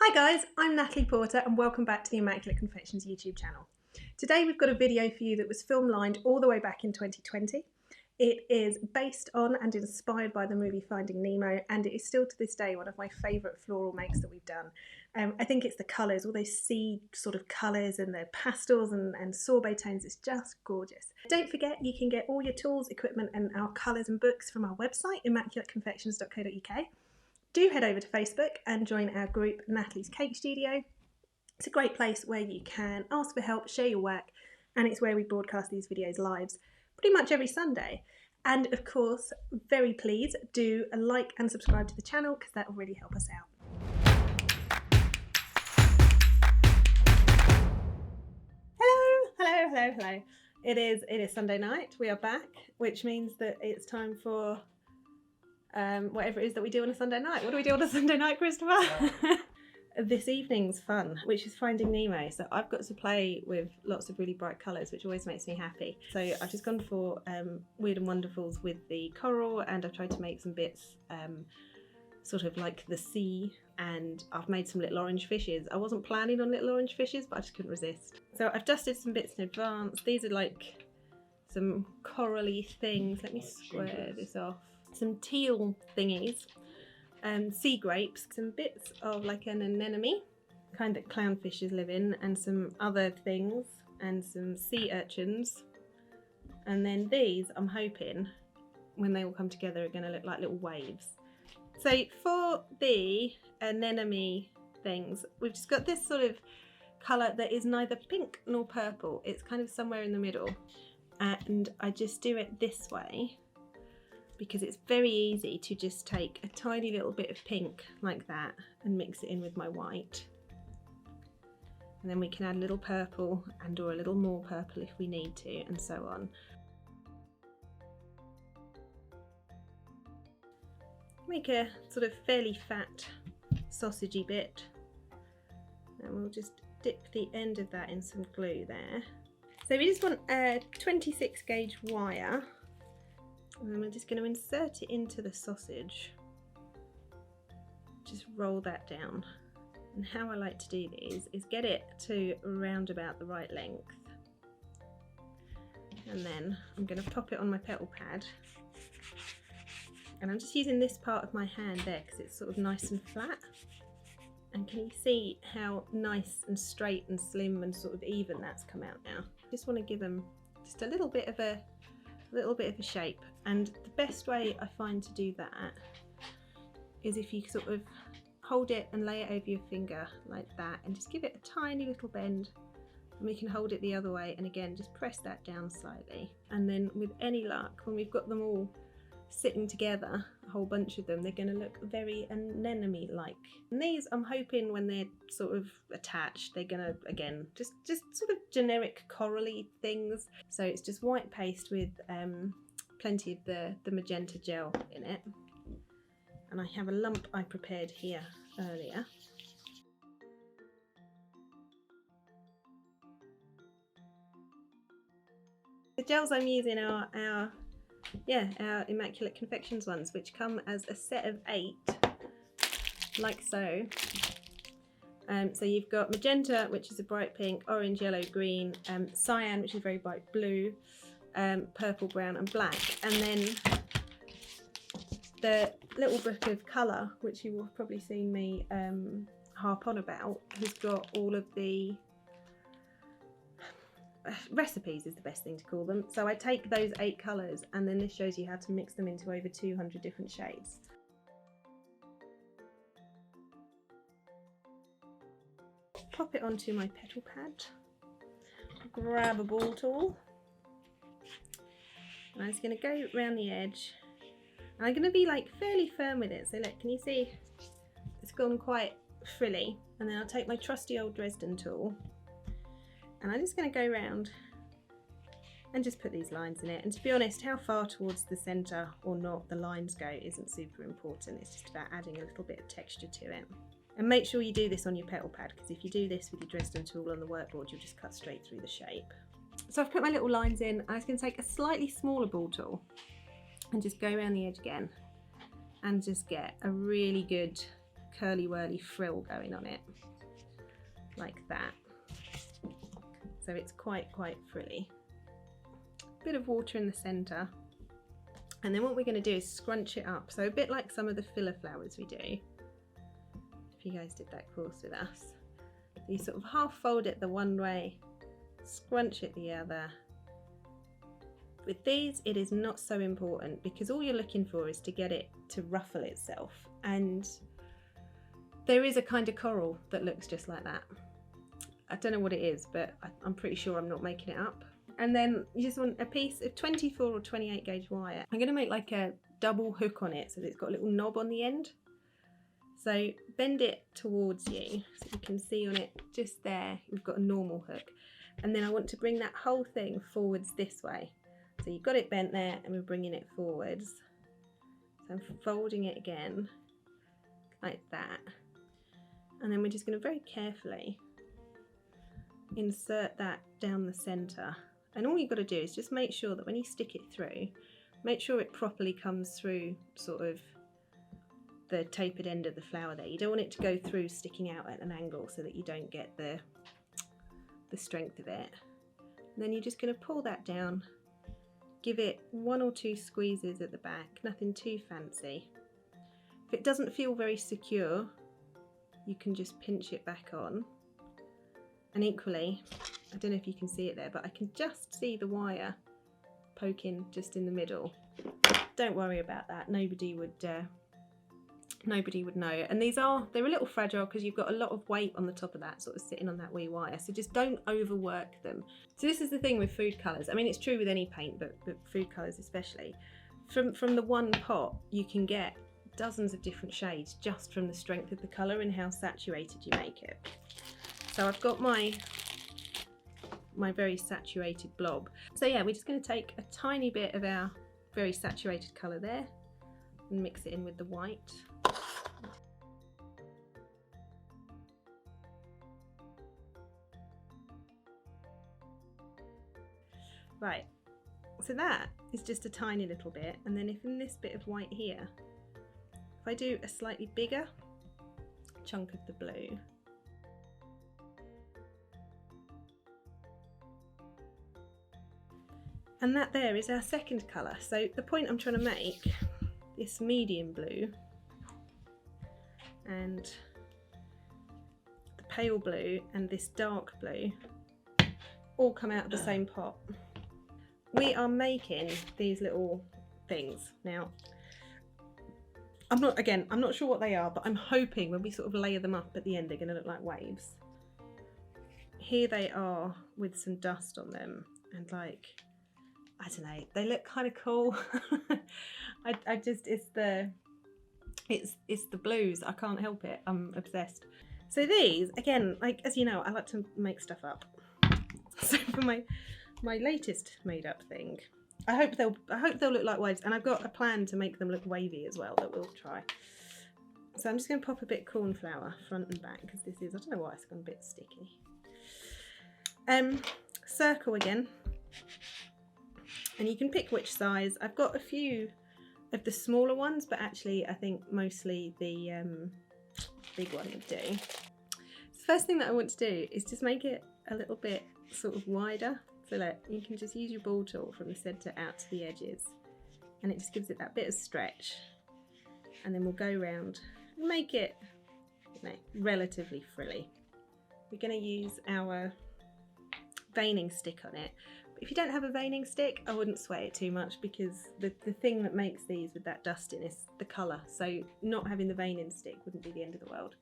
Hi guys, I'm Natalie Porter and welcome back to the Immaculate Confections YouTube channel. Today we've got a video for you that was film lined all the way back in 2020. It is based on and inspired by the movie Finding Nemo, and it is still to this day one of my favourite floral makes that we've done. I think it's the colours, all those sea sort of colours and the pastels and sorbet tones, it's just gorgeous. Don't forget you can get all your tools, equipment and our colours and books from our website immaculateconfections.co.uk. Do head over to Facebook and join our group Natalie's Cake Studio. It's a great place where you can ask for help, share your work, and it's where we broadcast these videos live pretty much every Sunday. And of course, very please do a like and subscribe to the channel because that will really help us out. Hello. It is Sunday night. We are back, which means that it's time for whatever it is that we do on a Sunday night. What do we do on a Sunday night, Christopher? This evening's fun, which is Finding Nemo. So I've got to play with lots of really bright colours, which always makes me happy. So I've just gone for Weird and Wonderfuls with the coral, and I've tried to make some bits sort of like the sea, and I've made some little orange fishes. I wasn't planning on little orange fishes, but I just couldn't resist. So I've dusted some bits in advance. These are like some corally things. Let me square this off. Some teal thingies. Sea grapes, some bits of like an anemone, kind that clownfishes live in, and some other things, and some sea urchins. And then these, I'm hoping, when they all come together, are going to look like little waves. So for the anemone things, we've just got this sort of colour that is neither pink nor purple. It's kind of somewhere in the middle. And I just do it this way, because it's very easy to just take a tiny little bit of pink like that and mix it in with my white. And then we can add a little purple and or a little more purple if we need to, and so on. Make a sort of fairly fat sausagey bit, and we'll just dip the end of that in some glue there. So we just want a 26 gauge wire. And then we're just going to insert it into the sausage. Just roll that down. And how I like to do these is get it to around about the right length. And then I'm going to pop it on my petal pad. And I'm just using this part of my hand there because it's sort of nice and flat. And can you see how nice and straight and slim and sort of even that's come out now? Just want to give them just a little bit of a shape, and the best way I find to do that is if you sort of hold it and lay it over your finger like that and just give it a tiny little bend, and we can hold it the other way and again just press that down slightly, and then with any luck, when we've got them all sitting together, a whole bunch of them, they're going to look very anemone like. And these, I'm hoping when they're sort of attached, they're going to again just sort of generic corally things. So it's just white paste with plenty of the magenta gel in it, and I have a lump I prepared here earlier. The gels I'm using are our Immaculate Confections ones, which come as a set of 8, like so. So you've got magenta, which is a bright pink, orange, yellow, green, cyan, which is very bright blue, purple, brown and black. And then the little book of colour, which you will have probably seen me harp on about, has got all of the recipes, is the best thing to call them. So I take those 8 colours, and then this shows you how to mix them into over 200 different shades. Pop it onto my petal pad, grab a ball tool, and I'm just going to go around the edge, and I'm going to be like fairly firm with it. So look, can you see it's gone quite frilly? And then I'll take my trusty old Dresden tool, and I'm just going to go around and just put these lines in it. And to be honest, how far towards the centre or not the lines go isn't super important. It's just about adding a little bit of texture to it. And make sure you do this on your petal pad, because if you do this with your Dresden tool on the workboard, you'll just cut straight through the shape. So I've put my little lines in. I was going to take a slightly smaller ball tool and just go around the edge again and just get a really good curly whirly frill going on it, like that. So it's quite frilly. Bit of water in the centre. And then what we're going to do is scrunch it up. So a bit like some of the filler flowers we do. If you guys did that course with us. You sort of half fold it the one way, scrunch it the other. With these, it is not so important because all you're looking for is to get it to ruffle itself. And there is a kind of coral that looks just like that. I don't know what it is, but I'm pretty sure I'm not making it up. And then you just want a piece of 24 or 28 gauge wire. I'm going to make like a double hook on it so that it's got a little knob on the end. So bend it towards you so you can see on it just there, we've got a normal hook. And then I want to bring that whole thing forwards this way. So you've got it bent there and we're bringing it forwards. So I'm folding it again like that. And then we're just going to very carefully insert that down the centre. And all you've got to do is just make sure that when you stick it through, make sure it properly comes through sort of the tapered end of the flower there. You don't want it to go through sticking out at an angle so that you don't get the strength of it. And then you're just going to pull that down, give it 1 or 2 squeezes at the back, nothing too fancy. If it doesn't feel very secure, you can just pinch it back on. And equally, I don't know if you can see it there, but I can just see the wire poking just in the middle. Don't worry about that, nobody would know. And they're a little fragile because you've got a lot of weight on the top of that, sort of sitting on that wee wire, so just don't overwork them. So this is the thing with food colours. I mean, it's true with any paint, but food colours especially. From the one pot, you can get dozens of different shades just from the strength of the colour and how saturated you make it. So I've got my very saturated blob. So yeah, we're just going to take a tiny bit of our very saturated colour there and mix it in with the white. Right, so that is just a tiny little bit, and then if in this bit of white here, if I do a slightly bigger chunk of the blue, and that there is our second colour. So the point I'm trying to make, this medium blue and the pale blue and this dark blue all come out of the same pot. We are making these little things. Now, I'm not sure what they are, but I'm hoping when we sort of layer them up at the end, they're going to look like waves. Here they are with some dust on them, and like, I don't know, they look kind of cool. It's the blues. I can't help it. I'm obsessed. So these, again, like, as you know, I like to make stuff up. So for my latest made up thing, I hope they'll look like waves, and I've got a plan to make them look wavy as well that we'll try. So I'm just going to pop a bit cornflour front and back, because this is, I don't know why it's gone a bit sticky. Circle again, and you can pick which size. I've got a few of the smaller ones, but actually I think mostly the big one would do. So the first thing that I want to do is just make it a little bit sort of wider, so that you can just use your ball tool from the centre out to the edges, and it just gives it that bit of stretch. And then we'll go around and make it, you know, relatively frilly. We're going to use our veining stick on it. But if you don't have a veining stick, I wouldn't sweat it too much, because the thing that makes these with that dusting is the colour. So not having the veining stick wouldn't be the end of the world.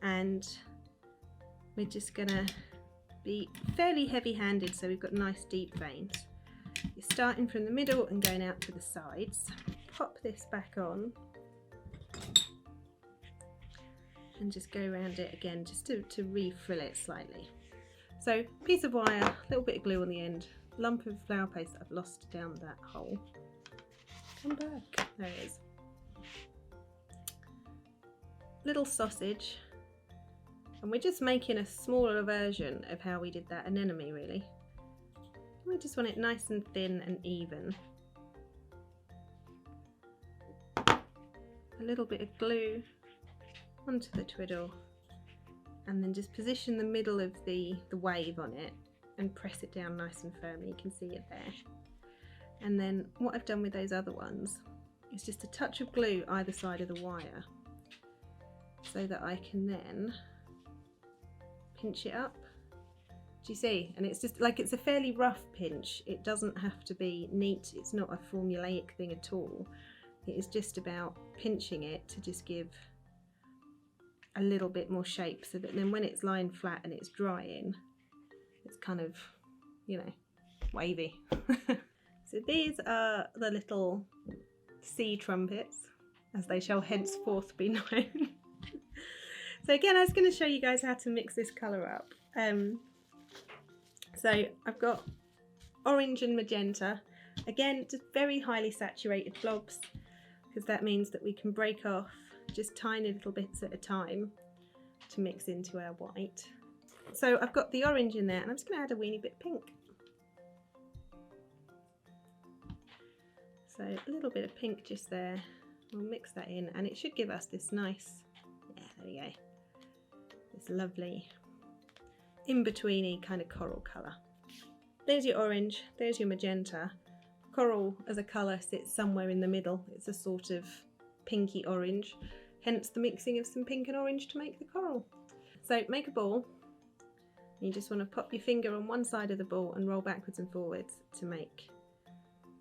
And we're just going to be fairly heavy-handed, so we've got nice deep veins. You're starting from the middle and going out to the sides. Pop this back on and just go around it again, just to re-frill it slightly. So piece of wire, a little bit of glue on the end, lump of flower paste that I've lost down that hole. Come back, there it is. Little sausage. And we're just making a smaller version of how we did that anemone, really. We just want it nice and thin and even. A little bit of glue onto the twiddle, and then just position the middle of the wave on it and press it down nice and firmly. You can see it there. And then what I've done with those other ones is just a touch of glue either side of the wire, so that I can then pinch it up. Do you see? And it's just like, it's a fairly rough pinch. It doesn't have to be neat. It's not a formulaic thing at all. It is just about pinching it to just give a little bit more shape, so that then when it's lying flat and it's drying, it's kind of, you know, wavy. So these are the little sea trumpets, as they shall henceforth be known. So again, I was going to show you guys how to mix this colour up. So I've got orange and magenta. Again, just very highly saturated blobs, because that means that we can break off just tiny little bits at a time to mix into our white. So I've got the orange in there, and I'm just going to add a weeny bit pink. So a little bit of pink just there. We'll mix that in, and it should give us this nice, yeah, there we go, this lovely in-betweeny kind of coral colour. There's your orange, there's your magenta. Coral as a colour sits somewhere in the middle. It's a sort of pinky orange, hence the mixing of some pink and orange to make the coral. So make a ball. You just want to pop your finger on one side of the ball and roll backwards and forwards to make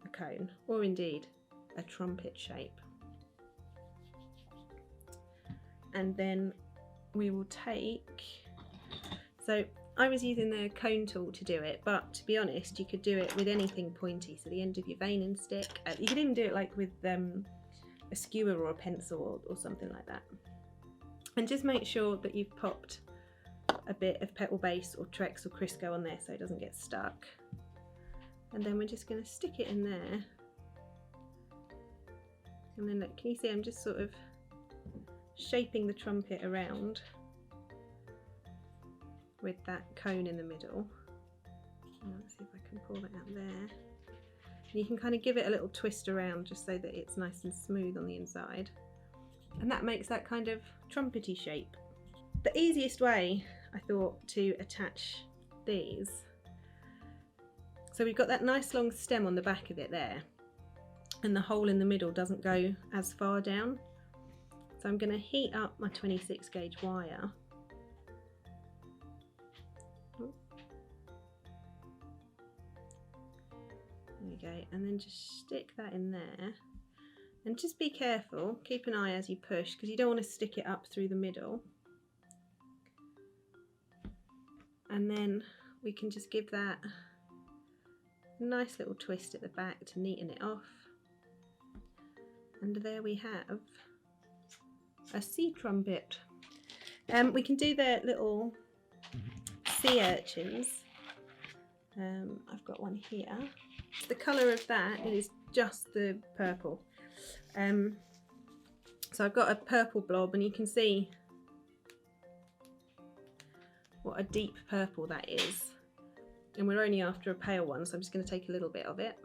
a cone, or indeed a trumpet shape. And then we will take, so I was using the cone tool to do it, but to be honest, you could do it with anything pointy, so the end of your veining stick. You could even do it like with a skewer or a pencil or something like that. And just make sure that you've popped a bit of petal base or Trex or Crisco on there so it doesn't get stuck. And then we're just going to stick it in there. And then look, can you see I'm just sort of shaping the trumpet around with that cone in the middle. Let's see if I can pull that out there. And you can kind of give it a little twist around just so that it's nice and smooth on the inside. And that makes that kind of trumpety shape. The easiest way, I thought, to attach these, so we've got that nice long stem on the back of it there, and the hole in the middle doesn't go as far down. So I'm going to heat up my 26 gauge wire. There we go, and then just stick that in there. And just be careful, keep an eye as you push, because you don't want to stick it up through the middle. And then we can just give that a nice little twist at the back to neaten it off. And there we have a sea trumpet. We can do the little sea urchins. I've got one here. The colour of that is just the purple. So I've got a purple blob, and you can see what a deep purple that is. And we're only after a pale one, so I'm just going to take a little bit of it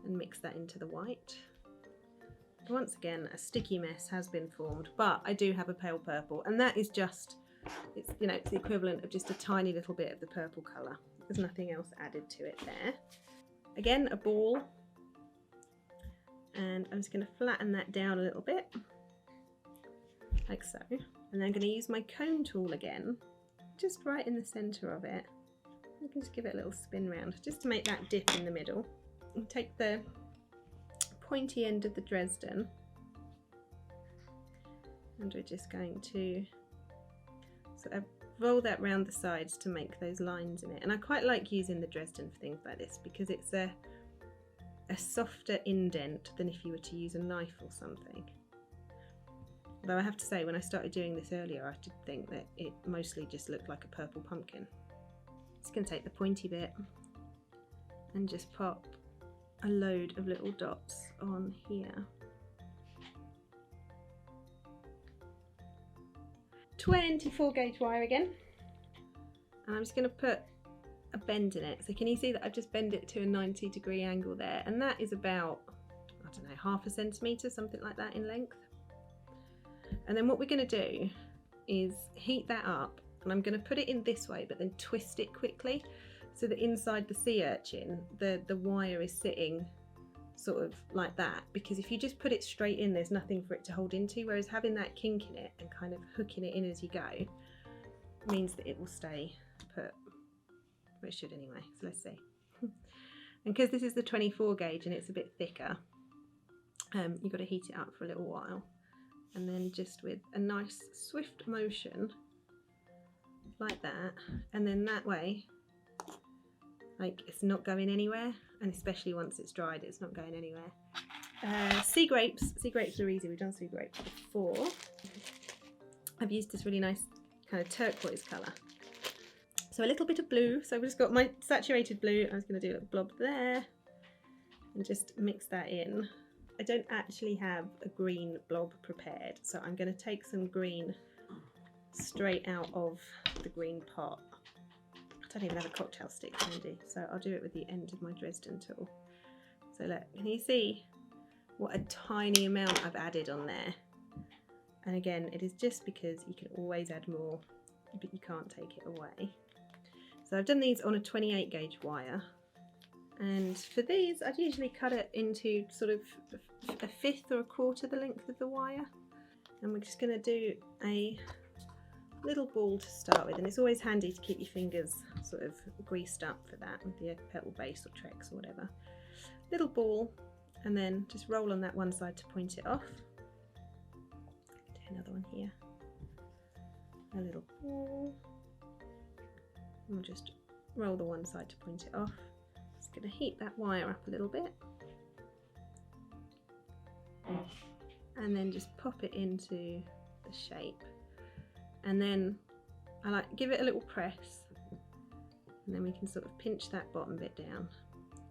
and mix that into the white. Once again, a sticky mess has been formed, but I do have a pale purple, and that is just, it's, you know, it's the equivalent of just a tiny little bit of the purple colour. There's nothing else added to it there. Again, a ball, and I'm just going to flatten that down a little bit, like so. And then I'm going to use my cone tool again, just right in the centre of it. You can just give it a little spin round, just to make that dip in the middle. And take the pointy end of the Dresden, and we're just going to sort of roll that round the sides to make those lines in it. And I quite like using the Dresden for things like this, because it's a softer indent than if you were to use a knife or something. Though I have to say, when I started doing this earlier, I did think that it mostly just looked like a purple pumpkin. Just going to take the pointy bit and just pop a load of little dots on here. 24 gauge wire again, and I'm just going to put a bend in it. So can you see that I've just bent it to a 90-degree angle there, and that is about, I don't know, 0.5 centimetre, something like that in length. And then what we're going to do is heat that up, and I'm going to put it in this way but then twist it quickly so that inside the sea urchin the wire is sitting sort of like that, because if you just put it straight in there's nothing for it to hold into, whereas having that kink in it and kind of hooking it in as you go means that it will stay put. Well, it should anyway, so let's see. And because this is the 24 gauge and it's a bit thicker, you've got to heat it up for a little while, and then just with a nice swift motion like that, and then that way, like, it's not going anywhere, and especially once it's dried it's not going anywhere. Sea grapes are easy, we've done sea grapes before. I've used this really nice kind of turquoise colour, so a little bit of blue. So I've just got my saturated blue. I was going to do a little blob there and just mix that in. I don't actually have a green blob prepared, so I'm going to take some green straight out of the green pot. I don't even have a cocktail stick handy, so I'll do it with the end of my Dresden tool. So look, can you see what a tiny amount I've added on there? And again, it is just because you can always add more, but you can't take it away. So I've done these on a 28 gauge wire, and for these I'd usually cut it into sort of a fifth or a quarter the length of the wire. And we're just going to do a little ball to start with, and it's always handy to keep your fingers sort of greased up for that with the petal base or Trex or whatever. Little ball, and then just roll on that one side to point it off. Do another one here. A little ball, and we'll just roll the one side to point it off. Just going to heat that wire up a little bit, and then just pop it into the shape. And then I like give it a little press, and then we can sort of pinch that bottom bit down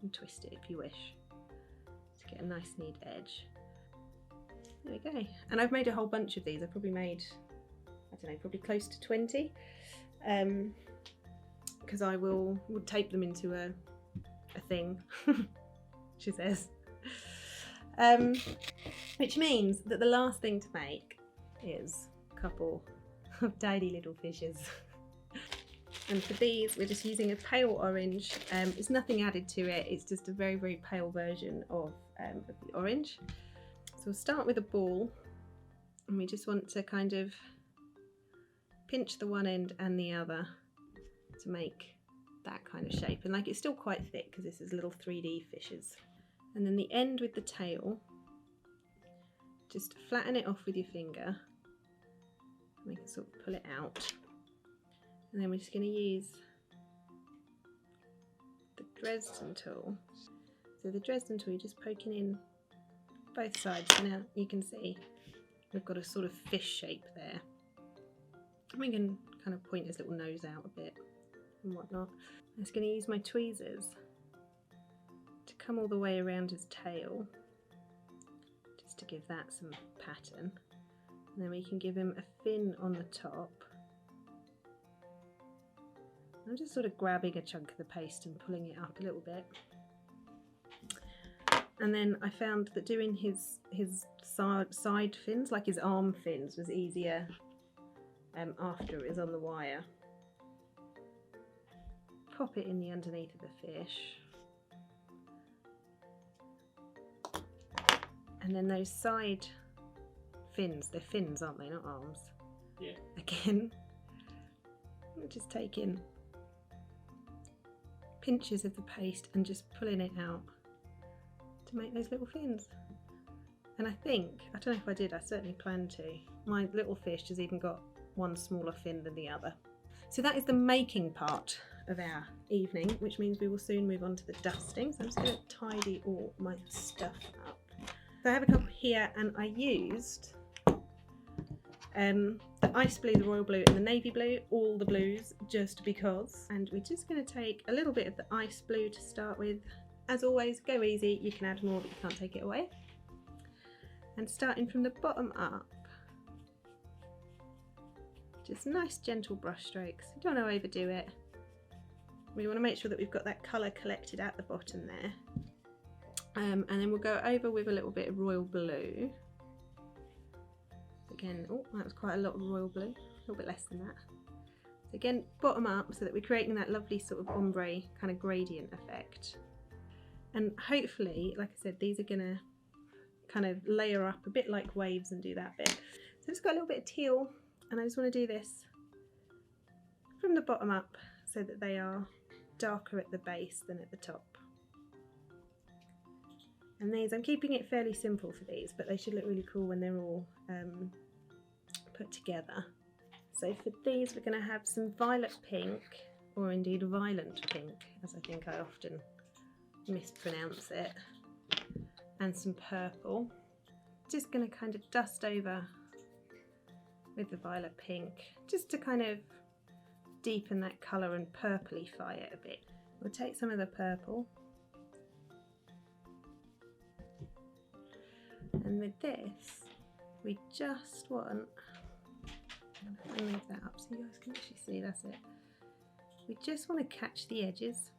and twist it if you wish to get a nice neat edge. There we go. And I've made a whole bunch of these. I've probably made, I don't know, probably close to 20, because I would tape them into a thing, she says, which means that the last thing to make is a couple of tiny little fishes. And for these we're just using a pale orange. It's nothing added to it, it's just a very, very pale version of the orange. So we'll start with a ball, and we just want to kind of pinch the one end and the other to make that kind of shape. And like, it's still quite thick because this is little 3D fishes. And then the end with the tail, just flatten it off with your finger. We can sort of pull it out, and then we're just going to use the Dresden tool. So the Dresden tool, you're just poking in both sides. So now you can see we've got a sort of fish shape there. And we can kind of point his little nose out a bit and whatnot. I'm just going to use my tweezers to come all the way around his tail, just to give that some pattern. And then we can give him a fin on the top. I'm just sort of grabbing a chunk of the paste and pulling it up a little bit. And then I found that doing his side fins, like his arm fins, was easier after it was on the wire. Pop it in the underneath of the fish. And then those side fins, they're fins, aren't they, not arms? Yeah. Again, we're just taking pinches of the paste and just pulling it out to make those little fins. And I think, I don't know if I did, I certainly plan to. My little fish has even got one smaller fin than the other. So that is the making part of our evening, which means we will soon move on to the dusting. So I'm just going to tidy all my stuff up. So I have a cup here, and I used the ice blue, the royal blue and the navy blue, all the blues, just because. And we're just going to take a little bit of the ice blue to start with. As always, go easy, you can add more but you can't take it away. And starting from the bottom up, just nice gentle brush strokes. You don't want to overdo it. We want to make sure that we've got that colour collected at the bottom there. And then we'll go over with a little bit of royal blue. again, oh, that was quite a lot of royal blue, a little bit less than that. So again, bottom up so that we're creating that lovely sort of ombre kind of gradient effect. And hopefully, like I said, these are gonna kind of layer up a bit like waves and do that bit. So I've just got a little bit of teal, and I just want to do this from the bottom up so that they are darker at the base than at the top. And these, I'm keeping it fairly simple for these, but they should look really cool when they're all put together. So for these, we're going to have some violet pink, or indeed violent pink, as I think I often mispronounce it, and some purple. Just going to kind of dust over with the violet pink, just to kind of deepen that colour and purplify it a bit. We'll take some of the purple, and with this, we just want, I'm going to move that up so you guys can actually see, that's it. We just want to catch the edges.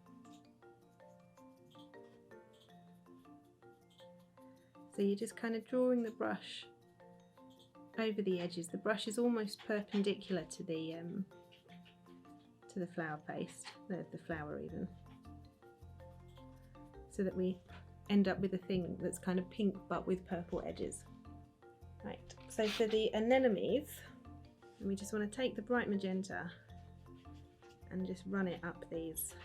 So you're just kind of drawing the brush over the edges. The brush is almost perpendicular to the flower paste, the flower even, so that we end up with a thing that's kind of pink but with purple edges. Right, so for the anemones, we just want to take the bright magenta and just run it up these,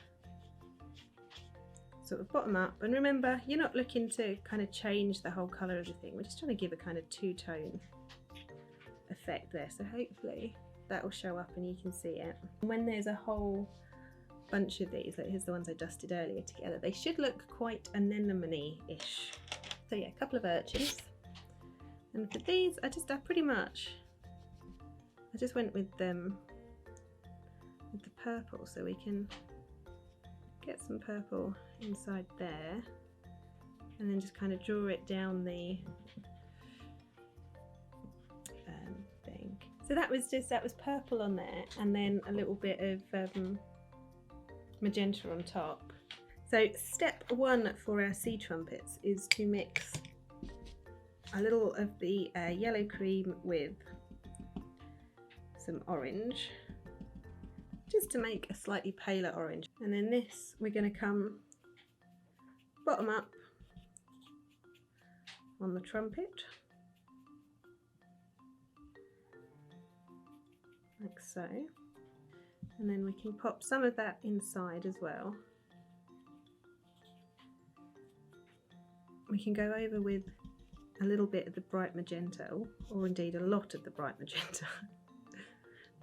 sort of bottom up. And remember, you're not looking to kind of change the whole colour of the thing, we're just trying to give a kind of two-tone effect there, so hopefully that will show up and you can see it. When there's a whole bunch of these, like here's the ones I dusted earlier together, they should look quite anemone-ish. So yeah, a couple of urchins. And for these, I just went with the purple, so we can get some purple inside there, and then just kind of draw it down the thing. So that was purple on there, and then a little bit of magenta on top. So step one for our sea trumpets is to mix a little of the yellow cream with some orange, just to make a slightly paler orange. And then this, we're going to come bottom up on the trumpet, like so. And then we can pop some of that inside as well. We can go over with a little bit of the bright magenta, or indeed a lot of the bright magenta.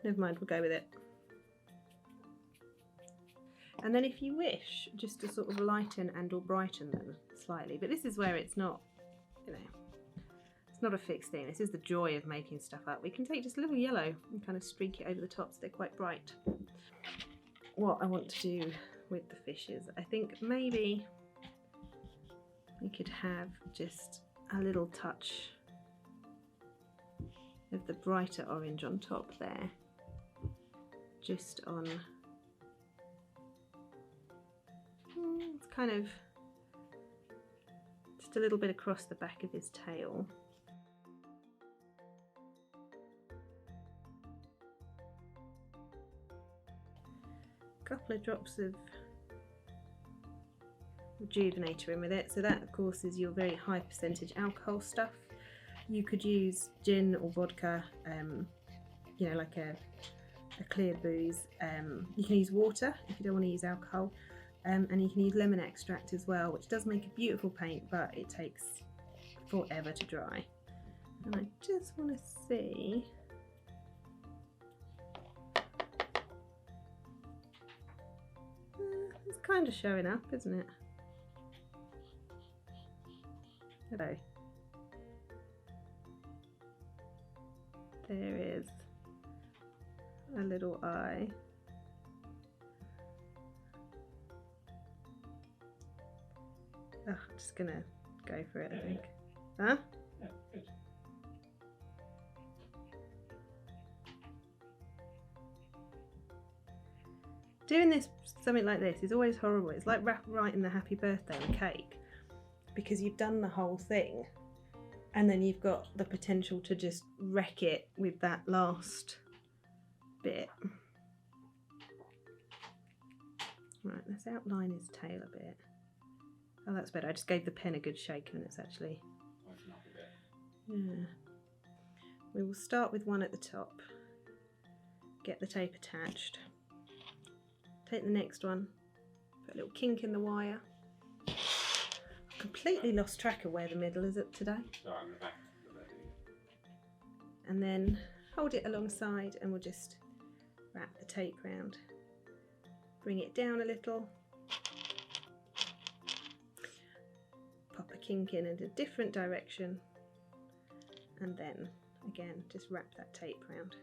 Never mind, we'll go with it. And then if you wish, just to sort of lighten and or brighten them slightly, but this is where it's not, you know, it's not a fixed thing. This is the joy of making stuff up. We can take just a little yellow and kind of streak it over the top so they're quite bright. What I want to do with the fishes, I think maybe we could have just a little touch of the brighter orange on top there, just on, it's kind of just a little bit across the back of his tail. A couple of drops of rejuvenator in with it. So that of course is your very high percentage alcohol stuff. You could use gin or vodka, you know, like a clear booze. You can use water if you don't want to use alcohol, and you can use lemon extract as well, which does make a beautiful paint, but it takes forever to dry. And I just want to see, it's kind of showing up, isn't it? Hello. There is a little eye. Oh, I'm just gonna go for it, I think. Huh? Yeah, good. Doing this, something like this, is always horrible. It's like writing the happy birthday on a cake, because you've done the whole thing and then you've got the potential to just wreck it with that last bit. Right, let's outline his tail a bit. Oh, that's better. I just gave the pen a good shake and it's actually... Yeah. We will start with one at the top. Get the tape attached. Take the next one. Put a little kink in the wire. I've completely lost track of where the middle is at today. And then hold it alongside and we'll just wrap the tape round. Bring it down a little. Pop a kink in a different direction. And then again just wrap that tape round.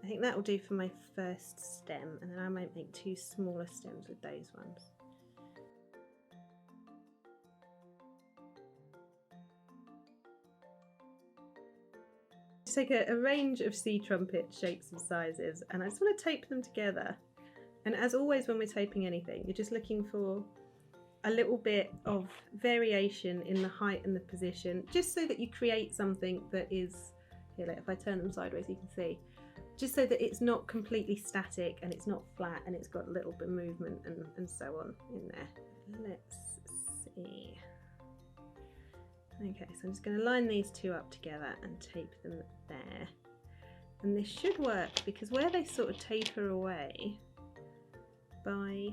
I think that will do for my first stem, and then I might make 2 smaller stems with those ones. Just take a range of sea trumpet shapes and sizes, and I just want to tape them together. And as always when we're taping anything, you're just looking for a little bit of variation in the height and the position, just so that you create something that is, here, if I turn them sideways you can see, just so that it's not completely static and it's not flat and it's got a little bit of movement and so on in there. Let's see. Okay, so I'm just going to line these 2 up together and tape them there. And this should work because where they sort of taper away, by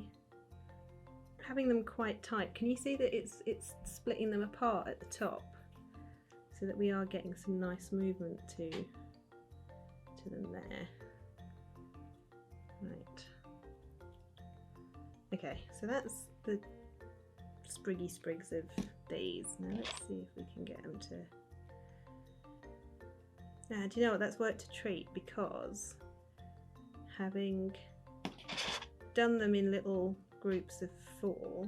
having them quite tight, can you see that it's splitting them apart at the top, so that we are getting some nice movement to them there. Right. Okay, so that's the spriggy sprigs of these. Now let's see if we can get them to... Now, do you know what? That's worked a treat, because having done them in little groups of 4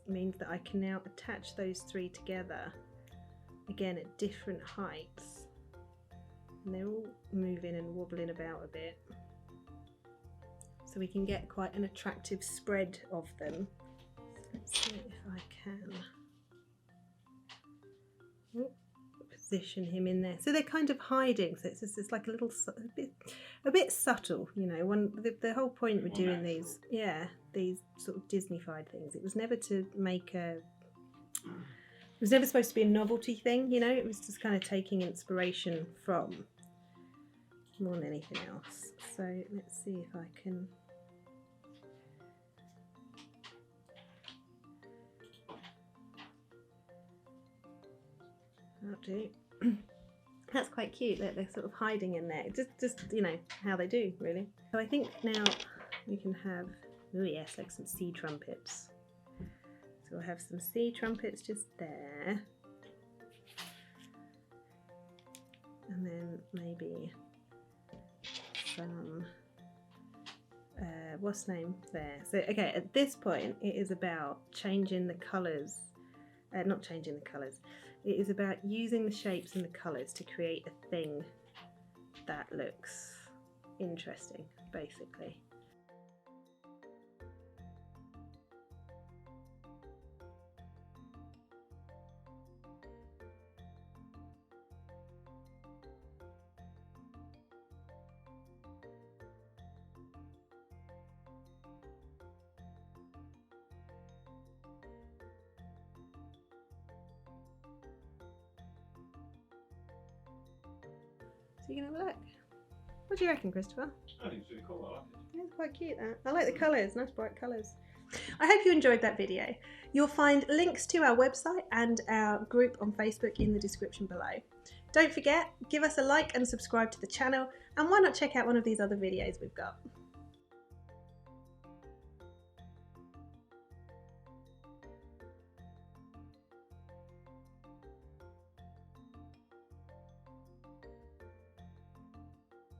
means that I can now attach those 3 together, again at different heights, and they're all moving and wobbling about a bit, so we can get quite an attractive spread of them. Let's see if I can position him in there. So they're kind of hiding, so it's like a bit subtle, you know. The whole point with doing these, these sort of Disney-fied things, it was never to make a... It was never supposed to be a novelty thing, you know. It was just kind of taking inspiration from, more than anything else. So let's see if I can... That'll do. That's quite cute that they're sort of hiding in there. Just you know, how they do, really. So I think now we can have, oh yes, like some sea trumpets. So we'll have some sea trumpets just there. And then maybe some, what's the name there? So, okay, at this point it is about changing the colours, not changing the colours, it is about using the shapes and the colours to create a thing that looks interesting, basically. So you can have a look. What do you reckon, Christopher? I think it's really cool. I like it. Yeah, it's quite cute, that. I like the colours, nice bright colours. I hope you enjoyed that video. You'll find links to our website and our group on Facebook in the description below. Don't forget, give us a like and subscribe to the channel, and why not check out one of these other videos we've got.